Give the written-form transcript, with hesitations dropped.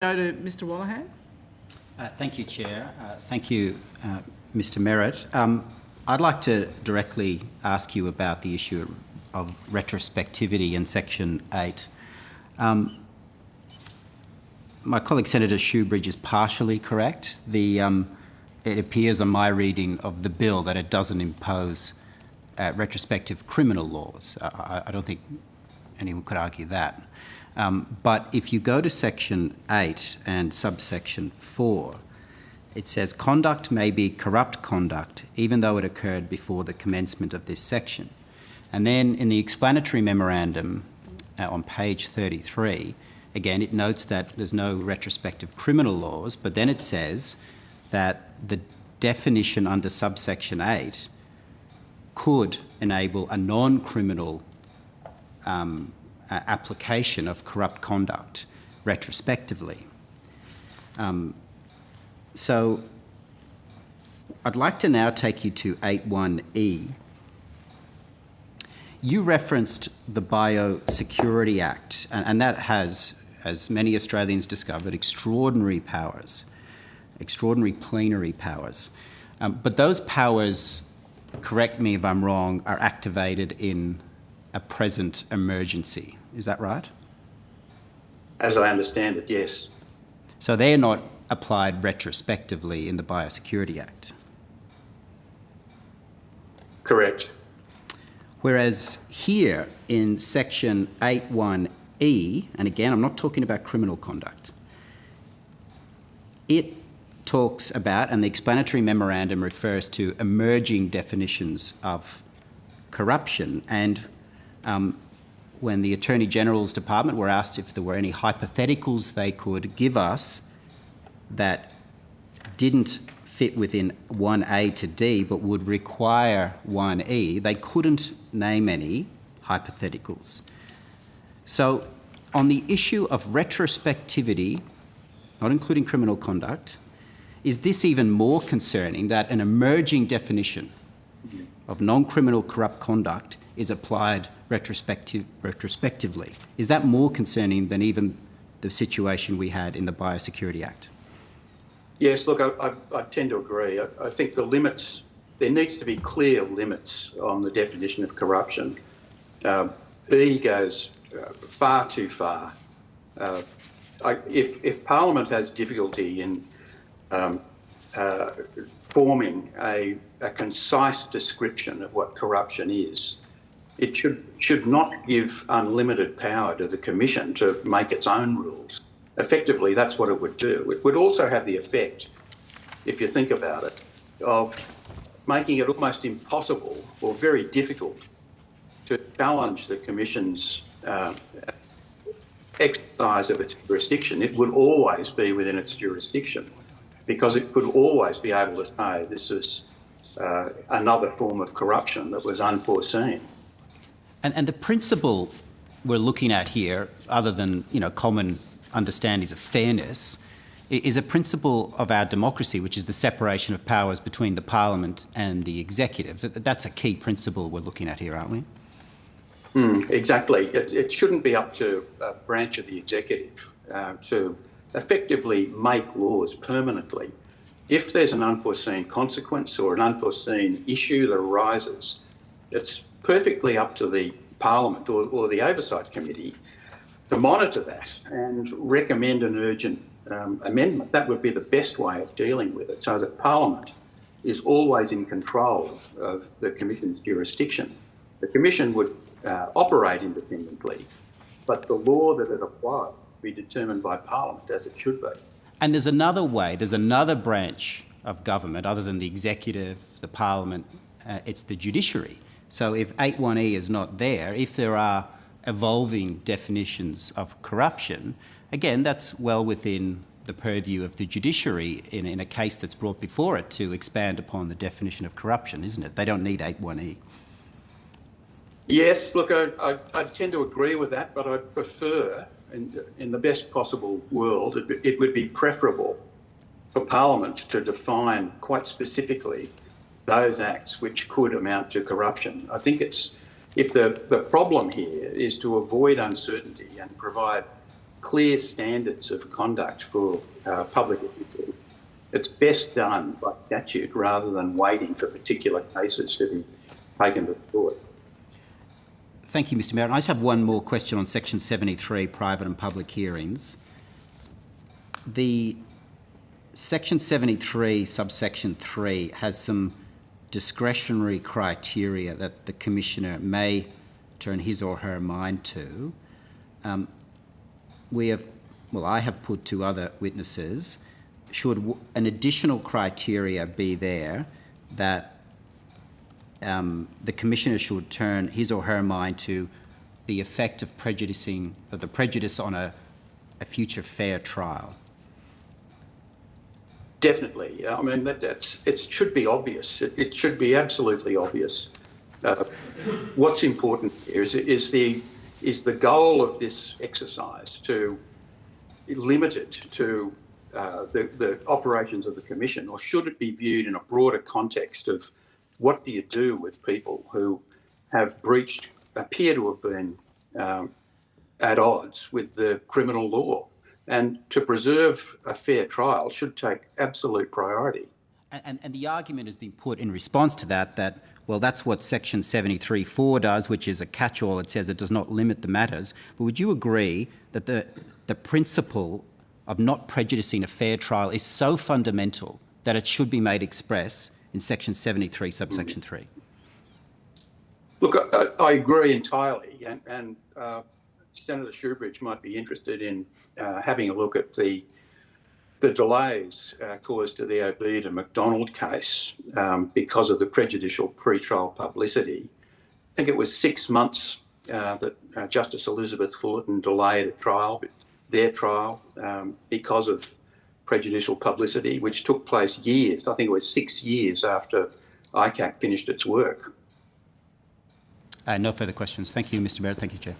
Go to Mr Wallahan. Thank you, Chair. Thank you, Mr Merritt. I'd like to directly ask you about the issue of retrospectivity in Section 8. My colleague Senator Shoebridge is partially correct. It appears on my reading of the bill that it doesn't impose retrospective criminal laws. I don't think anyone could argue that. But if you go to Section 8 and subsection 4, it says conduct may be corrupt conduct even though it occurred before the commencement of this section. And then in the explanatory memorandum on page 33, again, it notes that there's no retrospective criminal laws, but then it says that the definition under subsection 8 could enable a non-criminal application of corrupt conduct retrospectively. So I'd like to now take you to 8.1e. You referenced the Biosecurity Act, and that has, as many Australians discovered, extraordinary powers, extraordinary plenary powers. But those powers, correct me if I'm wrong, are activated in a present emergency. Is that right? As I understand it, yes. So they're not applied retrospectively in the Biosecurity Act? Correct. Whereas here in Section 8.1e, and again, I'm not talking about criminal conduct, it talks about, and the explanatory memorandum refers to, emerging definitions of corruption. And when the Attorney General's Department were asked if there were any hypotheticals they could give us that didn't fit within 1A to D but would require 1E, they couldn't name any hypotheticals. So on the issue of retrospectivity, not including criminal conduct, is this even more concerning that an emerging definition of non-criminal corrupt conduct is applied retrospectively? Is that more concerning than even the situation we had in the Biosecurity Act? Yes, look, I tend to agree. I think the limits, there needs to be clear limits on the definition of corruption. E goes far too far. If Parliament has difficulty in forming a concise description of what corruption is, it should not give unlimited power to the Commission to make its own rules. Effectively, that's what it would do. It would also have the effect, if you think about it, of making it almost impossible or very difficult to challenge the Commission's exercise of its jurisdiction. It would always be within its jurisdiction because it could always be able to say this is another form of corruption that was unforeseen. And the principle we're looking at here, other than common understandings of fairness, is a principle of our democracy, which is the separation of powers between the Parliament and the Executive. That's a key principle we're looking at here, aren't we? Exactly. It shouldn't be up to a branch of the Executive to effectively make laws permanently. If there's an unforeseen consequence or an unforeseen issue that arises, it's perfectly up to the Parliament or the Oversight Committee to monitor that and recommend an urgent amendment. That would be the best way of dealing with it, so that Parliament is always in control of the Commission's jurisdiction. The Commission would operate independently, but the law that it applies would be determined by Parliament, as it should be. And there's another way, there's another branch of government other than the Executive, the Parliament, it's the judiciary. So if 8.1e is not there, if there are evolving definitions of corruption, again, that's well within the purview of the judiciary in a case that's brought before it to expand upon the definition of corruption, isn't it? They don't need 8.1e. Yes, look, I tend to agree with that, but I'd prefer, in the best possible world, it would be preferable for Parliament to define quite specifically those acts which could amount to corruption. I think if the problem here is to avoid uncertainty and provide clear standards of conduct for public officials, it's best done by statute rather than waiting for particular cases to be taken to court. Thank you, Mr Mayor. I just have one more question on Section 73, private and public hearings. The Section 73, subsection 3, has some discretionary criteria that the Commissioner may turn his or her mind to. I have put to other witnesses, should an additional criteria be there that the Commissioner should turn his or her mind to the effect of the prejudice on a future fair trial? Definitely. I mean, it should be obvious. It should be absolutely obvious. What's important here is the goal of this exercise to limit it to the operations of the Commission, or should it be viewed in a broader context of what do you do with people who appear to have been at odds with the criminal law? And to preserve a fair trial should take absolute priority. And the argument has been put in response to that, well, that's what Section 73(4) does, which is a catch-all. It says it does not limit the matters. But would you agree that the principle of not prejudicing a fair trial is so fundamental that it should be made express in Section 73, subsection 3? Look, I agree entirely, and Senator Shoebridge might be interested in having a look at the delays caused to the Obeid and McDonald case because of the prejudicial pre-trial publicity. I think it was 6 months that Justice Elizabeth Fullerton delayed their trial because of prejudicial publicity, which took place years. I think it was 6 years after ICAC finished its work. No further questions. Thank you, Mr Mayor. Thank you, Chair.